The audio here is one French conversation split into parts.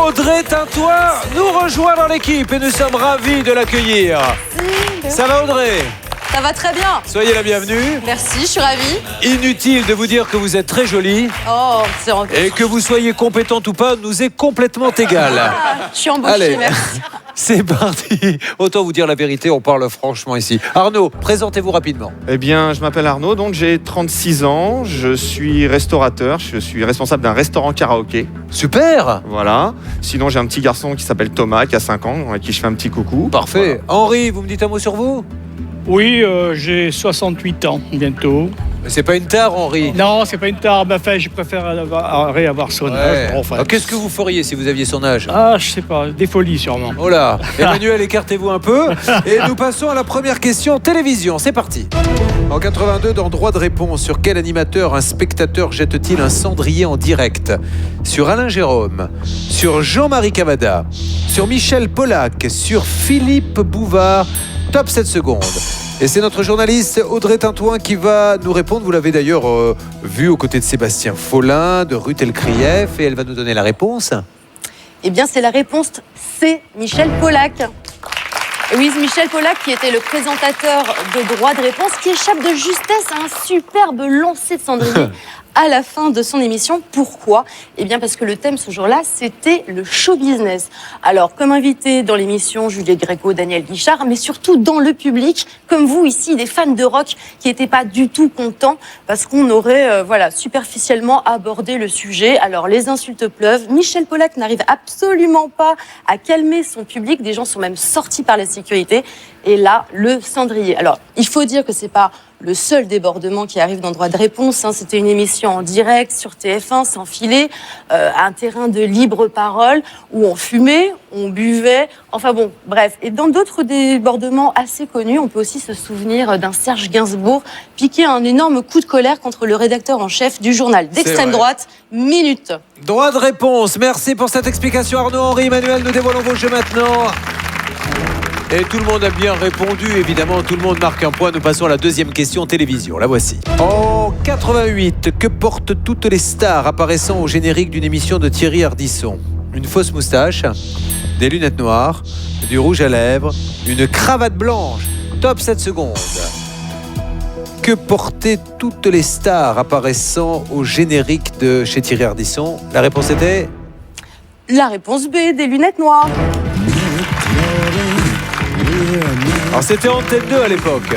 Audrey Tintoin nous rejoint dans l'équipe et nous sommes ravis de l'accueillir. Ça va Audrey ? Ça va très bien. Soyez la bienvenue. Merci, je suis ravie. Inutile de vous dire que vous êtes très jolie. Oh, c'est en... Et que vous soyez compétente ou pas nous est complètement égal. Je suis embauchée, Allez. merci. C'est parti. Autant vous dire la vérité, on parle franchement ici. Arnaud, présentez-vous rapidement. Eh bien, je m'appelle Arnaud, donc j'ai 36 ans, je suis restaurateur, je suis responsable d'un restaurant karaoké. Super. Voilà. Sinon, j'ai un petit garçon qui s'appelle Thomas, qui a 5 ans, à qui je fais un petit coucou. Parfait. Henri, vous me dites un mot sur vous ? Oui, j'ai 68 ans bientôt. C'est pas une tare, Henri. Non, c'est pas une tare, mais enfin, je préfère avoir son âge. Bon, enfin, Alors, qu'est-ce que vous feriez si vous aviez son âge ? Ah, je sais pas, des folies sûrement. Oh là, Emmanuel, écartez-vous un peu. Et nous passons à la première question télévision. C'est parti. En 82, dans Droit de réponse, sur quel animateur un spectateur jette-t-il un cendrier en direct ? Sur Alain Jérôme, sur Jean-Marie Cavada, sur Michel Polac, sur Philippe Bouvard. Top 7 secondes. Et c'est notre journaliste Audrey Tintoin qui va nous répondre. Vous l'avez d'ailleurs vu aux côtés de Sébastien Follin, de Ruth Elkrief, et elle va nous donner la réponse. Eh bien, c'est la réponse C, Michel Polac. Oui, Michel Polac, qui était le présentateur de Droit de réponse, qui échappe de justesse à un superbe lancer de cendrier à la fin de son émission. Pourquoi ? Eh bien, parce que le thème ce jour-là, c'était le show business. Alors, comme invité dans l'émission, Juliette Gréco, Daniel Guichard, mais surtout dans le public, comme vous ici, des fans de rock qui n'étaient pas du tout contents parce qu'on aurait, superficiellement abordé le sujet. Alors, les insultes pleuvent. Michel Polac n'arrive absolument pas à calmer son public. Des gens sont même sortis par la sécurité. Et là, le cendrier. Alors, il faut dire que c'est pas le seul débordement qui arrive dans Droit de réponse. C'était une émission en direct sur TF1, sans filet, un terrain de libre parole où on fumait, on buvait, enfin bon, bref. Et dans d'autres débordements assez connus, on peut aussi se souvenir d'un Serge Gainsbourg piquer un énorme coup de colère contre le rédacteur en chef du journal d'extrême droite, Minute. Droit de réponse. Merci pour cette explication Arnaud. Henri, Emmanuel, nous dévoilons vos jeux maintenant. Et tout le monde a bien répondu, évidemment, tout le monde marque un point. Nous passons à la deuxième question télévision, la voici. En 88, que portent toutes les stars apparaissant au générique d'une émission de Thierry Ardisson ? Une fausse moustache, des lunettes noires, du rouge à lèvres, une cravate blanche. Top 7 secondes. Que portaient toutes les stars apparaissant au générique de chez Thierry Ardisson ? La réponse était ? La réponse B, des lunettes noires. Alors c'était Antenne 2 à l'époque.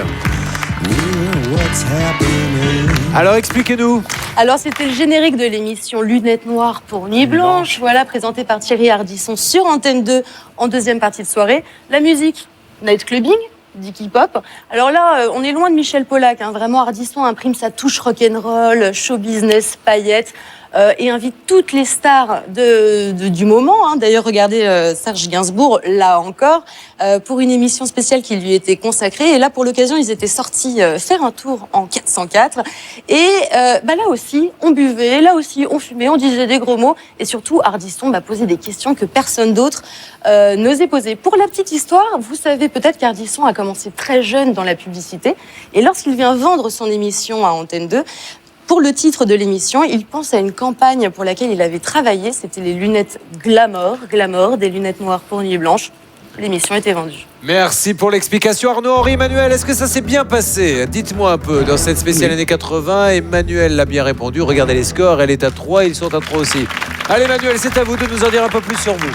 Alors expliquez-nous. Alors c'était le générique de l'émission Lunettes Noires pour Nuit Blanche, voilà, présenté par Thierry Ardisson sur Antenne 2 en deuxième partie de soirée. La musique, Night Clubbing, Dicky Pop. Alors là, on est loin de Michel Polac, vraiment Ardisson imprime sa touche rock'n'roll, show business, paillettes, et invite toutes les stars du moment. D'ailleurs, regardez Serge Gainsbourg, là encore, pour une émission spéciale qui lui était consacrée. Et là, pour l'occasion, ils étaient sortis faire un tour en 404. Et là aussi, on buvait, là aussi, on fumait, on disait des gros mots. Et surtout, Ardisson posait des questions que personne d'autre n'osait poser. Pour la petite histoire, vous savez peut-être qu'Ardisson a commencé très jeune dans la publicité. Et lorsqu'il vient vendre son émission à Antenne 2, pour le titre de l'émission, il pense à une campagne pour laquelle il avait travaillé. C'était les lunettes Glamour, des lunettes noires pour Nuit Blanche. L'émission était vendue. Merci pour l'explication Arnaud. Henri, Emmanuel, est-ce que ça s'est bien passé ? Dites-moi un peu, dans cette spéciale année 80, Emmanuel l'a bien répondu. Regardez les scores, elle est à 3, ils sont à 3 aussi. Allez Emmanuel, c'est à vous de nous en dire un peu plus sur vous.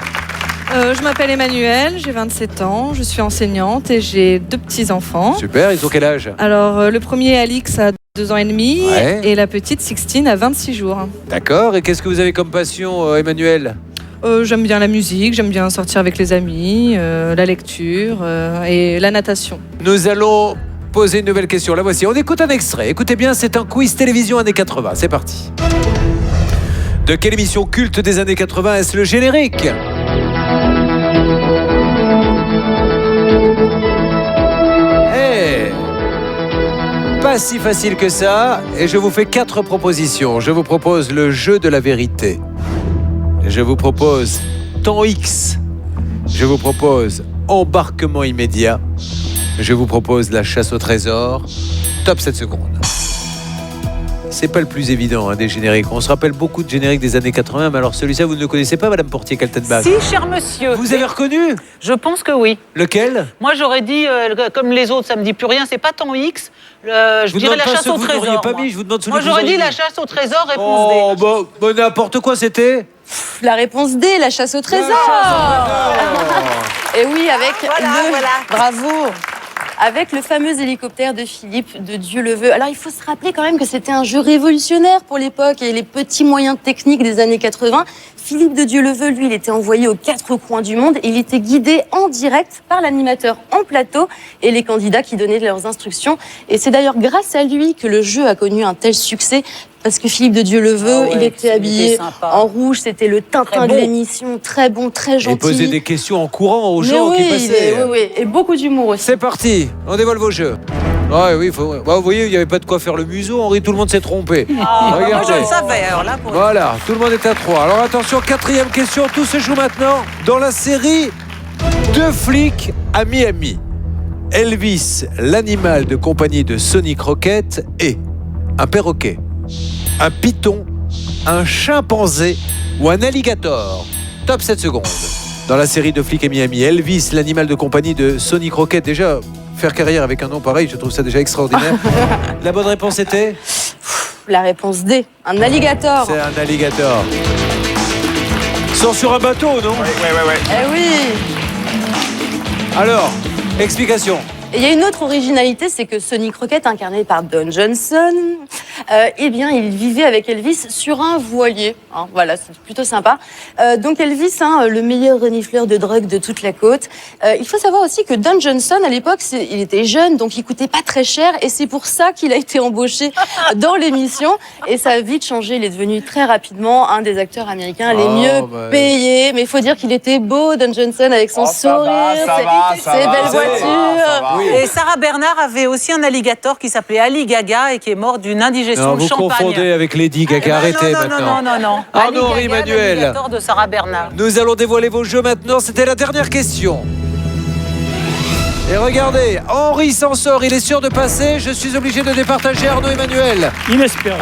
Je m'appelle Emmanuel, j'ai 27 ans, je suis enseignante et j'ai 2 petits-enfants. Super, ils ont quel âge ? Alors, le premier, Alix, a 2 ans et demi, ouais. Et la petite, Sixtine, a 26 jours. D'accord, et qu'est-ce que vous avez comme passion, Emmanuel ? J'aime bien la musique, j'aime bien sortir avec les amis, la lecture et la natation. Nous allons poser une nouvelle question, la voici. On écoute un extrait, écoutez bien, c'est un quiz télévision années 80, c'est parti. De quelle émission culte des années 80 est-ce le générique ? Pas si facile que ça, et je vous fais 4 propositions. Je vous propose le jeu de la vérité. Je vous propose temps X. Je vous propose embarquement immédiat. Je vous propose la chasse au trésor. Top 7 secondes. c'est pas le plus évident des génériques. On se rappelle beaucoup de génériques des années 80, mais alors celui-là, vous ne le connaissez pas, Madame Portier-Kaltenbach? Si, cher monsieur. Vous avez reconnu? Je pense que oui. Lequel? Moi, j'aurais dit, comme les autres, ça me dit plus rien, c'est pas ton X. Je dirais la chasse au trésor. Pas mis, je vous demande celui Moi, que vous j'aurais dit auriez la chasse au trésor, réponse D. Oh, bah, n'importe quoi, c'était? La réponse D, la chasse au trésor. Et oui, avec Bravo. Avec le fameux hélicoptère de Philippe de Dieuleveux. Alors, il faut se rappeler quand même que c'était un jeu révolutionnaire pour l'époque et les petits moyens techniques des années 80. Philippe de Dieuleveux, lui, il était envoyé aux 4 coins du monde et il était guidé en direct par l'animateur en plateau et les candidats qui donnaient leurs instructions. Et c'est d'ailleurs grâce à lui que le jeu a connu un tel succès. Parce que Philippe de Dieuleveux, il était habillé en rouge, c'était le Tintin de l'émission, très bon, très gentil. Il posait des questions en courant aux gens qui passaient. Oui, et beaucoup d'humour aussi. C'est parti, on dévoile vos jeux. Oui, vous voyez, il n'y avait pas de quoi faire le museau, Henri, tout le monde s'est trompé. Moi, je le savais, alors là. Voilà, tout le monde est à 3. Alors attention, 4e question, tout se joue maintenant dans la série Deux flics à Miami. Elvis, l'animal de compagnie de Sonny Crockett, est un perroquet, un python, un chimpanzé ou un alligator. Top 7 secondes. Dans la série de flics à Miami, Elvis, l'animal de compagnie de Sonny Crockett. Déjà, faire carrière avec un nom pareil, je trouve ça déjà extraordinaire. La bonne réponse était? La réponse D, un alligator. C'est un alligator. Ils sont sur un bateau, non? Ouais. Eh oui. Alors, explication. Et il y a une autre originalité, c'est que Sonny Crockett, incarné par Don Johnson, eh bien, il vivait avec Elvis sur un voilier. Hein, voilà, c'est plutôt sympa. Donc Elvis, le meilleur renifleur de drogue de toute la côte. Il faut savoir aussi que Don Johnson, à l'époque, il était jeune, donc il coûtait pas très cher, et c'est pour ça qu'il a été embauché dans l'émission. Et ça a vite changé. Il est devenu très rapidement un des acteurs américains les mieux payés. Mais il faut dire qu'il était beau, Don Johnson, avec son sourire, ses belles voitures. Et Sarah Bernard avait aussi un alligator qui s'appelait Ali Gaga et qui est mort d'une indigestion Non, de vous champagne. confondez avec Lady Gaga, arrêtez maintenant. Non. Arnaud Ali Gaga, Emmanuel. l'alligator de Sarah Bernard. Nous allons dévoiler vos jeux maintenant, c'était la dernière question. Et regardez, Henri s'en sort, il est sûr de passer, je suis obligé de départager Arnaud Emmanuel. Inespéré.